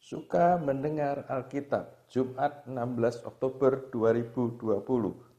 Suka mendengar Alkitab, Jumat 16 Oktober 2020.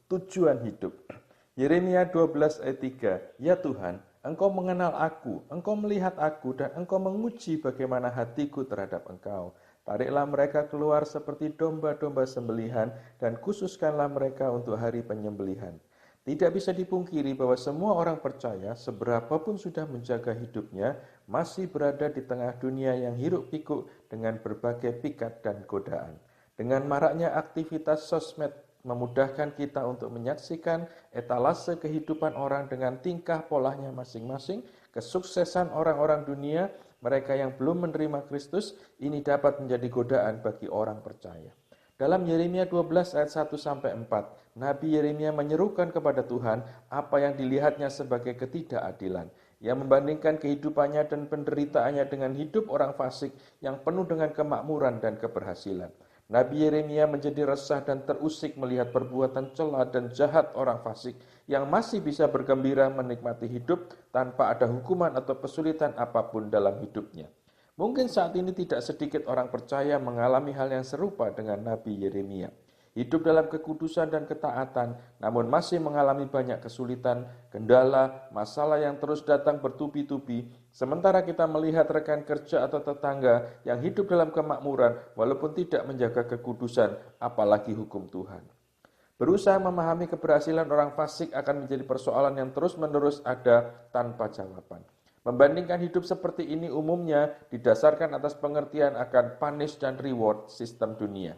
Tujuan hidup. Yeremia 12 ayat 3. Ya Tuhan, Engkau mengenal aku, Engkau melihat aku, dan Engkau menguji bagaimana hatiku terhadap Engkau. Tariklah mereka keluar seperti domba-domba sembelihan, dan khususkanlah mereka untuk hari penyembelihan. Tidak bisa dipungkiri bahwa semua orang percaya, seberapapun sudah menjaga hidupnya, masih berada di tengah dunia yang hiruk-pikuk dengan berbagai pikat dan godaan. Dengan maraknya aktivitas sosmed memudahkan kita untuk menyaksikan etalase kehidupan orang dengan tingkah polanya masing-masing, kesuksesan orang-orang dunia, mereka yang belum menerima Kristus, ini dapat menjadi godaan bagi orang percaya. Dalam Yeremia 12 ayat 1-4, Nabi Yeremia menyerukan kepada Tuhan apa yang dilihatnya sebagai ketidakadilan. Ia membandingkan kehidupannya dan penderitaannya dengan hidup orang fasik yang penuh dengan kemakmuran dan keberhasilan. Nabi Yeremia menjadi resah dan terusik melihat perbuatan cela dan jahat orang fasik yang masih bisa bergembira menikmati hidup tanpa ada hukuman atau kesulitan apapun dalam hidupnya. Mungkin saat ini tidak sedikit orang percaya mengalami hal yang serupa dengan Nabi Yeremia. Hidup dalam kekudusan dan ketaatan, namun masih mengalami banyak kesulitan, kendala, masalah yang terus datang bertubi-tubi. Sementara kita melihat rekan kerja atau tetangga yang hidup dalam kemakmuran walaupun tidak menjaga kekudusan, apalagi hukum Tuhan. Berusaha memahami keberhasilan orang fasik akan menjadi persoalan yang terus-menerus ada tanpa jawaban. Membandingkan hidup seperti ini umumnya didasarkan atas pengertian akan punish dan reward sistem dunia.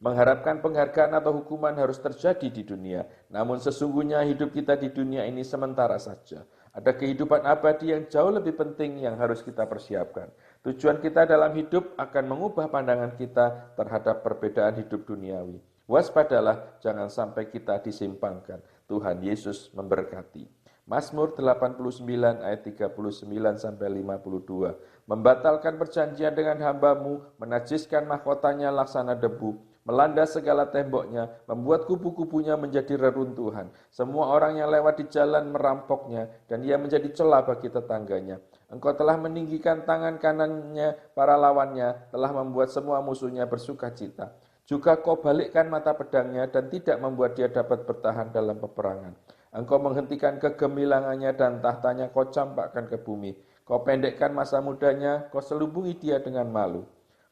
Mengharapkan penghargaan atau hukuman harus terjadi di dunia, namun sesungguhnya hidup kita di dunia ini sementara saja. Ada kehidupan abadi yang jauh lebih penting yang harus kita persiapkan. Tujuan kita dalam hidup akan mengubah pandangan kita terhadap perbedaan hidup duniawi. Waspadalah, jangan sampai kita disimpangkan. Tuhan Yesus memberkati. Mazmur 89 ayat 39-52. Membatalkan perjanjian dengan hambamu, menajiskan mahkotanya laksana debu, melanda segala temboknya, membuat kubu-kubunya menjadi reruntuhan. Semua orang yang lewat di jalan merampoknya, dan ia menjadi celah bagi tetangganya. Engkau telah meninggikan tangan kanannya para lawannya, telah membuat semua musuhnya bersuka cita. Juga kau balikkan mata pedangnya dan tidak membuat dia dapat bertahan dalam peperangan. Engkau menghentikan kegemilangannya dan tahtanya kau campakkan ke bumi. Kau pendekkan masa mudanya, kau selubungi dia dengan malu.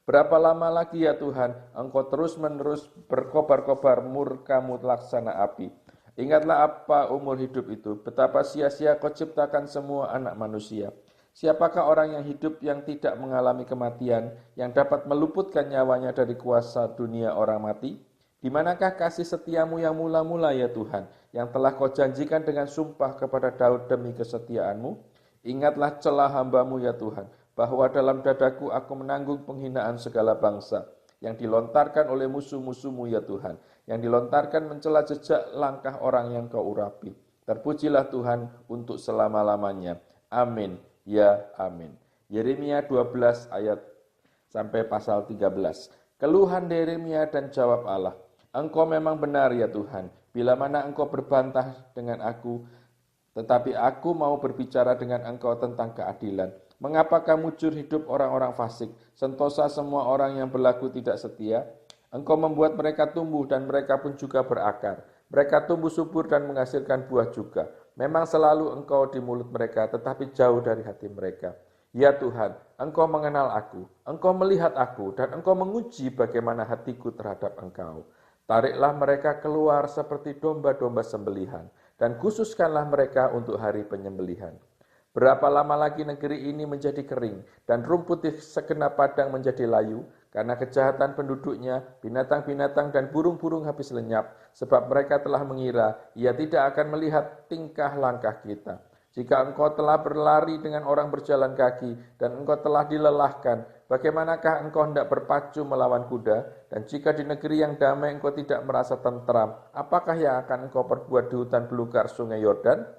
Berapa lama lagi ya Tuhan, Engkau terus-menerus berkobar-kobar murkamu laksana api. Ingatlah apa umur hidup itu, betapa sia-sia kau ciptakan semua anak manusia. Siapakah orang yang hidup yang tidak mengalami kematian, yang dapat meluputkan nyawanya dari kuasa dunia orang mati? Di manakah kasih setiamu yang mula-mula ya Tuhan, yang telah kau janjikan dengan sumpah kepada Daud demi kesetiaanmu? Ingatlah celah hambamu ya Tuhan, bahwa dalam dadaku aku menanggung penghinaan segala bangsa, yang dilontarkan oleh musuh-musuhmu ya Tuhan, yang dilontarkan mencela jejak langkah orang yang kau urapi. Terpujilah Tuhan untuk selama-lamanya. Amin. Ya, amin. Yeremia 12 ayat sampai pasal 13. Keluhan Yeremia dan jawab Allah. Engkau memang benar ya Tuhan, bila mana engkau berbantah dengan aku, tetapi aku mau berbicara dengan engkau tentang keadilan. Mengapakah mujur hidup orang-orang fasik, sentosa semua orang yang berlaku tidak setia? Engkau membuat mereka tumbuh dan mereka pun juga berakar. Mereka tumbuh subur dan menghasilkan buah juga. Memang selalu engkau di mulut mereka, tetapi jauh dari hati mereka. Ya Tuhan, engkau mengenal aku, engkau melihat aku, dan engkau menguji bagaimana hatiku terhadap engkau. Tariklah mereka keluar seperti domba-domba sembelihan, dan khususkanlah mereka untuk hari penyembelihan. Berapa lama lagi negeri ini menjadi kering, dan rumput di segenap padang menjadi layu, karena kejahatan penduduknya, binatang-binatang dan burung-burung habis lenyap, sebab mereka telah mengira, ia tidak akan melihat tingkah langkah kita. Jika engkau telah berlari dengan orang berjalan kaki, dan engkau telah dilelahkan, bagaimanakah engkau hendak berpacu melawan kuda? Dan jika di negeri yang damai engkau tidak merasa tentram, apakah yang akan engkau perbuat di hutan belukar sungai Yordan?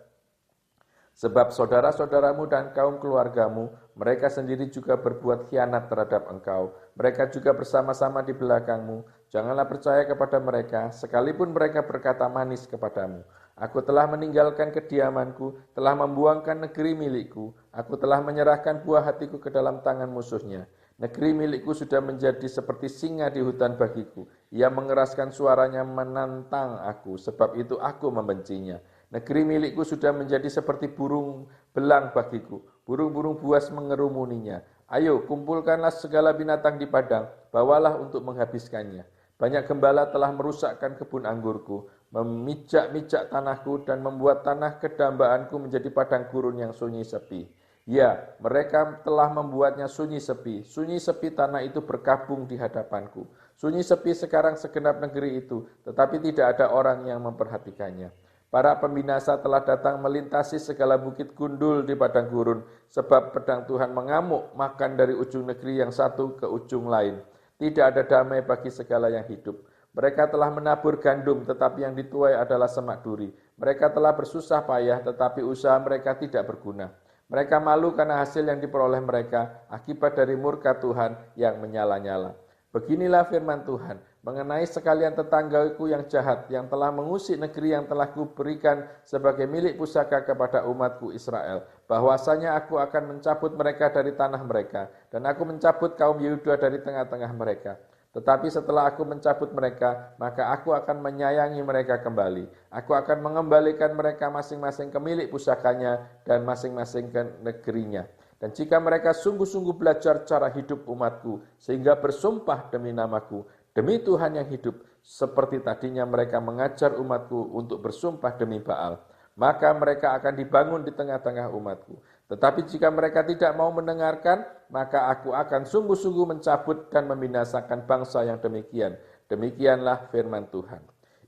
Sebab saudara-saudaramu dan kaum keluargamu, mereka sendiri juga berbuat khianat terhadap engkau. Mereka juga bersama-sama di belakangmu. Janganlah percaya kepada mereka, sekalipun mereka berkata manis kepadamu. Aku telah meninggalkan kediamanku, telah membuangkan negeri milikku. Aku telah menyerahkan buah hatiku ke dalam tangan musuhnya. Negeri milikku sudah menjadi seperti singa di hutan bagiku. Ia mengeraskan suaranya menantang aku, sebab itu aku membencinya. Negeri milikku sudah menjadi seperti burung belang bagiku. Burung-burung buas mengerumuninya. Ayo, kumpulkanlah segala binatang di padang, bawalah untuk menghabiskannya. Banyak gembala telah merusakkan kebun anggurku, memijak-mijak tanahku dan membuat tanah kedambaanku menjadi padang gurun yang sunyi sepi. Ya, mereka telah membuatnya sunyi sepi tanah itu berkabung di hadapanku. Sunyi sepi sekarang segenap negeri itu, tetapi tidak ada orang yang memperhatikannya. Para pembinasa telah datang melintasi segala bukit gundul di padang gurun, sebab pedang Tuhan mengamuk makan dari ujung negeri yang satu ke ujung lain. Tidak ada damai bagi segala yang hidup. Mereka telah menabur gandum, tetapi yang dituai adalah semak duri. Mereka telah bersusah payah, tetapi usaha mereka tidak berguna. Mereka malu karena hasil yang diperoleh mereka akibat dari murka Tuhan yang menyala-nyala. Beginilah firman Tuhan mengenai sekalian tetanggaku yang jahat, yang telah mengusik negeri yang telah kuberikan sebagai milik pusaka kepada umatku Israel. Bahwasanya aku akan mencabut mereka dari tanah mereka, dan aku mencabut kaum Yehuda dari tengah-tengah mereka. Tetapi setelah aku mencabut mereka, maka aku akan menyayangi mereka kembali. Aku akan mengembalikan mereka masing-masing ke milik pusakanya dan masing-masing ke negerinya. Dan jika mereka sungguh-sungguh belajar cara hidup umatku, sehingga bersumpah demi namaku, demi Tuhan yang hidup, seperti tadinya mereka mengajar umatku untuk bersumpah demi Baal, maka mereka akan dibangun di tengah-tengah umatku. Tetapi jika mereka tidak mau mendengarkan, maka aku akan sungguh-sungguh mencabut dan membinasakan bangsa yang demikian. Demikianlah firman Tuhan.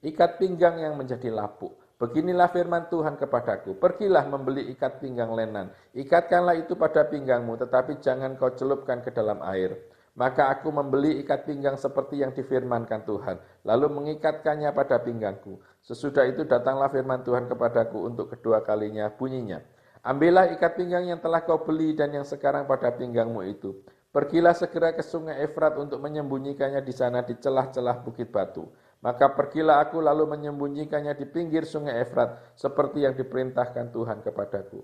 Ikat pinggang yang menjadi lapuk. Beginilah firman Tuhan kepadaku, pergilah membeli ikat pinggang lenan. Ikatkanlah itu pada pinggangmu, tetapi jangan kau celupkan ke dalam air. Maka aku membeli ikat pinggang seperti yang difirmankan Tuhan, lalu mengikatkannya pada pinggangku. Sesudah itu datanglah firman Tuhan kepadaku untuk kedua kalinya, bunyinya, ambillah ikat pinggang yang telah kau beli dan yang sekarang pada pinggangmu itu. Pergilah segera ke sungai Efrat untuk menyembunyikannya di sana di celah-celah bukit batu. Maka pergilah aku lalu menyembunyikannya di pinggir sungai Efrat seperti yang diperintahkan Tuhan kepadaku.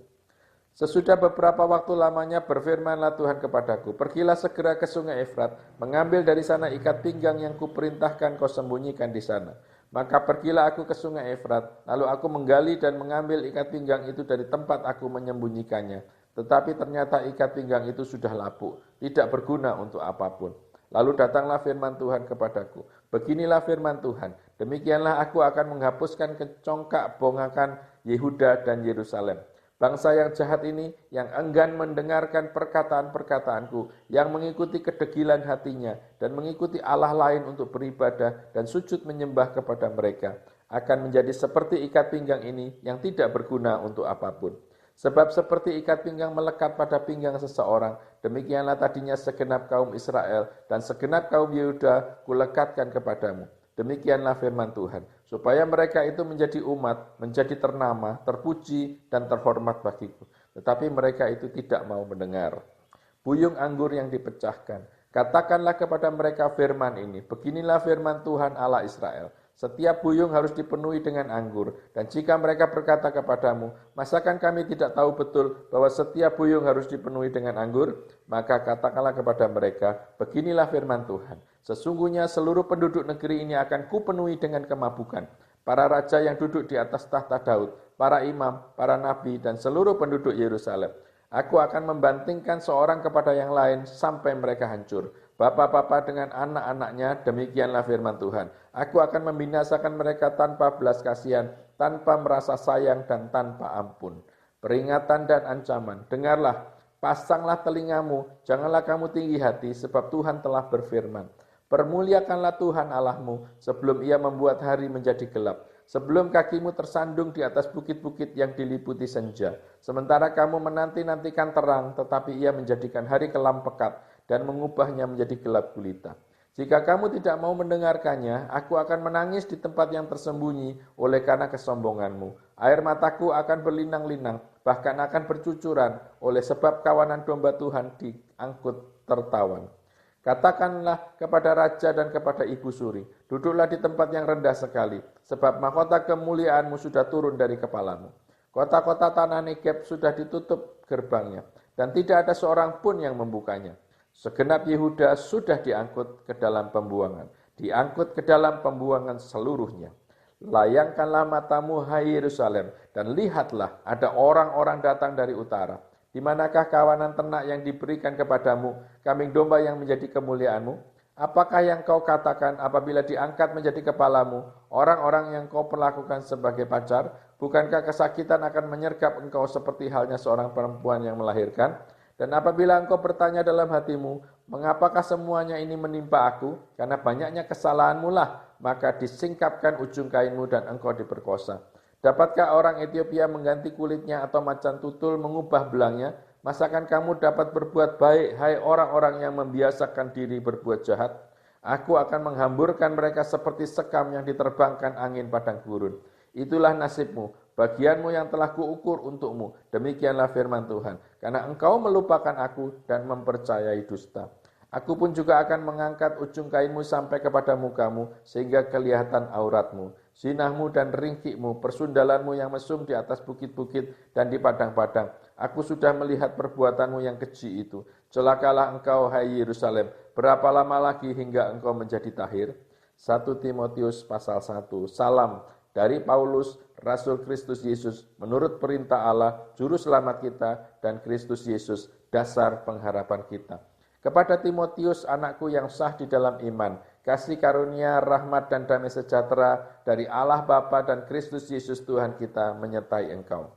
Sesudah beberapa waktu lamanya berfirmanlah Tuhan kepadaku, pergilah segera ke sungai Efrat, mengambil dari sana ikat pinggang yang kuperintahkan kau sembunyikan di sana. Maka pergilah aku ke sungai Efrat, lalu aku menggali dan mengambil ikat pinggang itu dari tempat aku menyembunyikannya. Tetapi ternyata ikat pinggang itu sudah lapuk, tidak berguna untuk apapun. Lalu datanglah firman Tuhan kepadaku, beginilah firman Tuhan, demikianlah aku akan menghapuskan kecongkak bongakan Yehuda dan Yerusalem. Bangsa yang jahat ini, yang enggan mendengarkan perkataan-perkataanku, yang mengikuti kedegilan hatinya, dan mengikuti Allah lain untuk beribadah dan sujud menyembah kepada mereka, akan menjadi seperti ikat pinggang ini yang tidak berguna untuk apapun. Sebab seperti ikat pinggang melekat pada pinggang seseorang, demikianlah tadinya segenap kaum Israel dan segenap kaum Yehuda kulekatkan kepadamu. Demikianlah firman Tuhan, supaya mereka itu menjadi umat, menjadi ternama, terpuji, dan terhormat bagiku. Tetapi mereka itu tidak mau mendengar. Buyung anggur yang dipecahkan. Katakanlah kepada mereka firman ini, beginilah firman Tuhan Allah Israel. Setiap buyung harus dipenuhi dengan anggur. Dan jika mereka berkata kepadamu, masakan kami tidak tahu betul bahwa setiap buyung harus dipenuhi dengan anggur? Maka katakanlah kepada mereka, beginilah firman Tuhan. Sesungguhnya seluruh penduduk negeri ini akan kupenuhi dengan kemabukan. Para raja yang duduk di atas tahta Daud, para imam, para nabi, dan seluruh penduduk Yerusalem. Aku akan membantingkan seorang kepada yang lain sampai mereka hancur. Bapak-bapak dengan anak-anaknya, demikianlah firman Tuhan. Aku akan membinasakan mereka tanpa belas kasihan, tanpa merasa sayang, dan tanpa ampun. Peringatan dan ancaman, dengarlah, pasanglah telingamu, janganlah kamu tinggi hati, sebab Tuhan telah berfirman. Permuliakanlah Tuhan Allahmu sebelum ia membuat hari menjadi gelap, sebelum kakimu tersandung di atas bukit-bukit yang diliputi senja. Sementara kamu menanti-nantikan terang, tetapi ia menjadikan hari kelam pekat dan mengubahnya menjadi gelap gulita. Jika kamu tidak mau mendengarkannya, aku akan menangis di tempat yang tersembunyi oleh karena kesombonganmu. Air mataku akan berlinang-linang, bahkan akan bercucuran oleh sebab kawanan domba Tuhan diangkut tertawan. Katakanlah kepada raja dan kepada ibu suri, duduklah di tempat yang rendah sekali, sebab mahkota kemuliaanmu sudah turun dari kepalamu. Kota-kota tanah Negeb sudah ditutup gerbangnya, dan tidak ada seorang pun yang membukanya. Segenap Yehuda sudah diangkut ke dalam pembuangan, diangkut ke dalam pembuangan seluruhnya. Layangkanlah matamu, hai Yerusalem, dan lihatlah ada orang-orang datang dari utara. Di manakah kawanan ternak yang diberikan kepadamu, kambing domba yang menjadi kemuliaanmu? Apakah yang kau katakan apabila diangkat menjadi kepalamu, orang-orang yang kau perlakukan sebagai pacar? Bukankah kesakitan akan menyergap engkau seperti halnya seorang perempuan yang melahirkan? Dan apabila engkau bertanya dalam hatimu, mengapakah semuanya ini menimpa aku? Karena banyaknya kesalahanmu lah, maka disingkapkan ujung kainmu dan engkau diperkosa. Dapatkah orang Ethiopia mengganti kulitnya atau macan tutul mengubah belangnya? Masakan kamu dapat berbuat baik, hai orang-orang yang membiasakan diri berbuat jahat? Aku akan menghamburkan mereka seperti sekam yang diterbangkan angin padang gurun. Itulah nasibmu, bagianmu yang telah kuukur untukmu. Demikianlah firman Tuhan. Karena engkau melupakan aku dan mempercayai dusta. Aku pun juga akan mengangkat ujung kainmu sampai kepada mukamu, sehingga kelihatan auratmu, sinahmu dan ringkikmu, persundalanmu yang mesum di atas bukit-bukit dan di padang-padang. Aku sudah melihat perbuatanmu yang keji itu. Celakalah engkau, hai Yerusalem, berapa lama lagi hingga engkau menjadi tahir? 1 Timotius pasal 1. Salam dari Paulus, Rasul Kristus Yesus, menurut perintah Allah, Juru Selamat kita, dan Kristus Yesus, dasar pengharapan kita. Kepada Timotius, anakku yang sah di dalam iman, kasih karunia, rahmat, dan damai sejahtera dari Allah Bapa dan Kristus Yesus Tuhan kita menyertai engkau.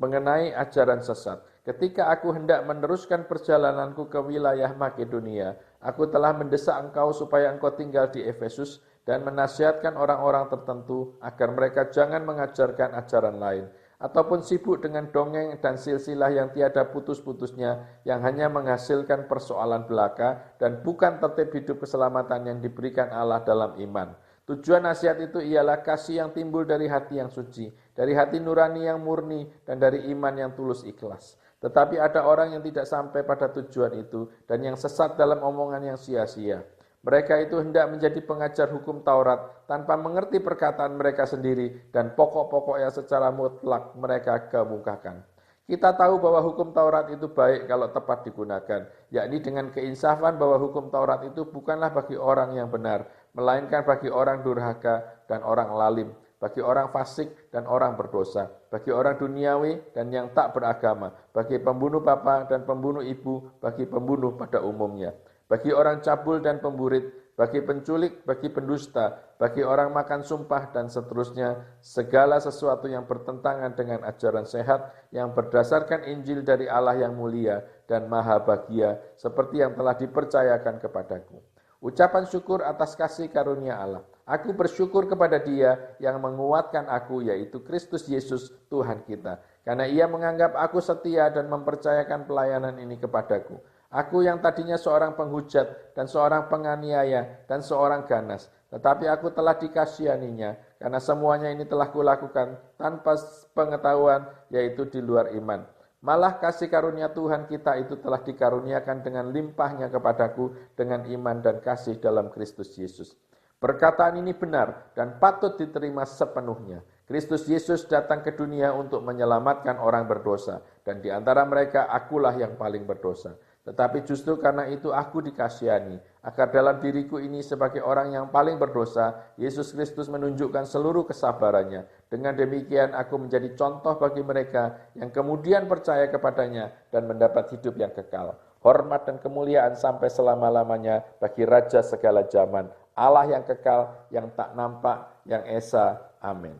Mengenai ajaran sesat, ketika aku hendak meneruskan perjalananku ke wilayah Makedonia, aku telah mendesak engkau supaya engkau tinggal di Efesus dan menasihatkan orang-orang tertentu agar mereka jangan mengajarkan ajaran lain, ataupun sibuk dengan dongeng dan silsilah yang tiada putus-putusnya, yang hanya menghasilkan persoalan belaka dan bukan tertib hidup keselamatan yang diberikan Allah dalam iman. Tujuan nasihat itu ialah kasih yang timbul dari hati yang suci, dari hati nurani yang murni, dan dari iman yang tulus ikhlas. Tetapi ada orang yang tidak sampai pada tujuan itu, dan yang sesat dalam omongan yang sia-sia. Mereka itu hendak menjadi pengajar hukum Taurat tanpa mengerti perkataan mereka sendiri dan pokok-pokok yang secara mutlak mereka kemukakan. Kita tahu bahwa hukum Taurat itu baik kalau tepat digunakan, yakni dengan keinsafan bahwa hukum Taurat itu bukanlah bagi orang yang benar, melainkan bagi orang durhaka dan orang lalim, bagi orang fasik dan orang berdosa, bagi orang duniawi dan yang tak beragama, bagi pembunuh bapa dan pembunuh ibu, bagi pembunuh pada umumnya, bagi orang cabul dan pemburit, bagi penculik, bagi pendusta, bagi orang makan sumpah, dan seterusnya, segala sesuatu yang bertentangan dengan ajaran sehat yang berdasarkan Injil dari Allah yang mulia dan maha bahagia, seperti yang telah dipercayakan kepadaku. Ucapan syukur atas kasih karunia Allah. Aku bersyukur kepada Dia yang menguatkan aku, yaitu Kristus Yesus Tuhan kita, karena Ia menganggap aku setia dan mempercayakan pelayanan ini kepadaku. Aku yang tadinya seorang penghujat dan seorang penganiaya dan seorang ganas, tetapi aku telah dikasihaninya, karena semuanya ini telah kulakukan tanpa pengetahuan, yaitu di luar iman. Malah kasih karunia Tuhan kita itu telah dikaruniakan dengan limpahnya kepadaku dengan iman dan kasih dalam Kristus Yesus. Perkataan ini benar dan patut diterima sepenuhnya. Kristus Yesus datang ke dunia untuk menyelamatkan orang berdosa, dan di antara mereka akulah yang paling berdosa. Tetapi justru karena itu aku dikasihani, agar dalam diriku ini sebagai orang yang paling berdosa, Yesus Kristus menunjukkan seluruh kesabarannya. Dengan demikian aku menjadi contoh bagi mereka yang kemudian percaya kepadanya dan mendapat hidup yang kekal. Hormat dan kemuliaan sampai selama-lamanya bagi Raja segala zaman, Allah yang kekal, yang tak nampak, yang esa. Amin.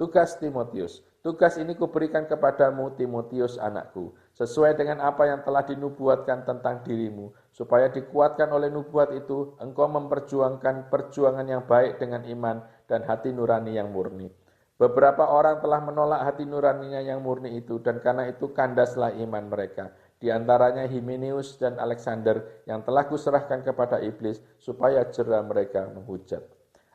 Tugas Timotius. Tugas ini kuberikan kepadamu, Timotius anakku, sesuai dengan apa yang telah dinubuatkan tentang dirimu, supaya dikuatkan oleh nubuat itu, engkau memperjuangkan perjuangan yang baik dengan iman dan hati nurani yang murni. Beberapa orang telah menolak hati nuraninya yang murni itu, dan karena itu kandaslah iman mereka. Di antaranya Himeneus dan Alexander yang telah kuserahkan kepada iblis, supaya jera mereka menghujat.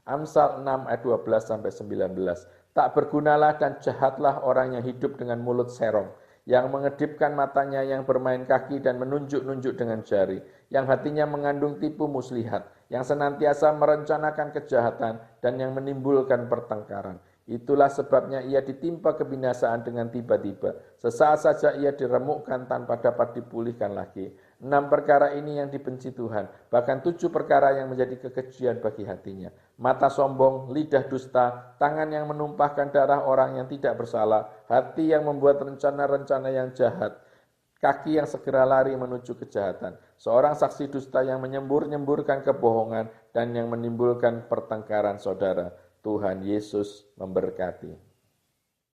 Amsal 6 ayat 12-19. Tak bergunalah dan jahatlah orang yang hidup dengan mulut serong, yang mengedipkan matanya, yang bermain kaki dan menunjuk-nunjuk dengan jari, yang hatinya mengandung tipu muslihat, yang senantiasa merencanakan kejahatan dan yang menimbulkan pertengkaran. Itulah sebabnya ia ditimpa kebinasaan dengan tiba-tiba. Sesaat saja ia diremukkan tanpa dapat dipulihkan lagi. 6 perkara ini yang dibenci Tuhan, bahkan 7 perkara yang menjadi kekejian bagi hatinya. Mata sombong, lidah dusta, tangan yang menumpahkan darah orang yang tidak bersalah, hati yang membuat rencana-rencana yang jahat, kaki yang segera lari menuju kejahatan, seorang saksi dusta yang menyembur-nyemburkan kebohongan dan yang menimbulkan pertengkaran saudara. Tuhan Yesus memberkati.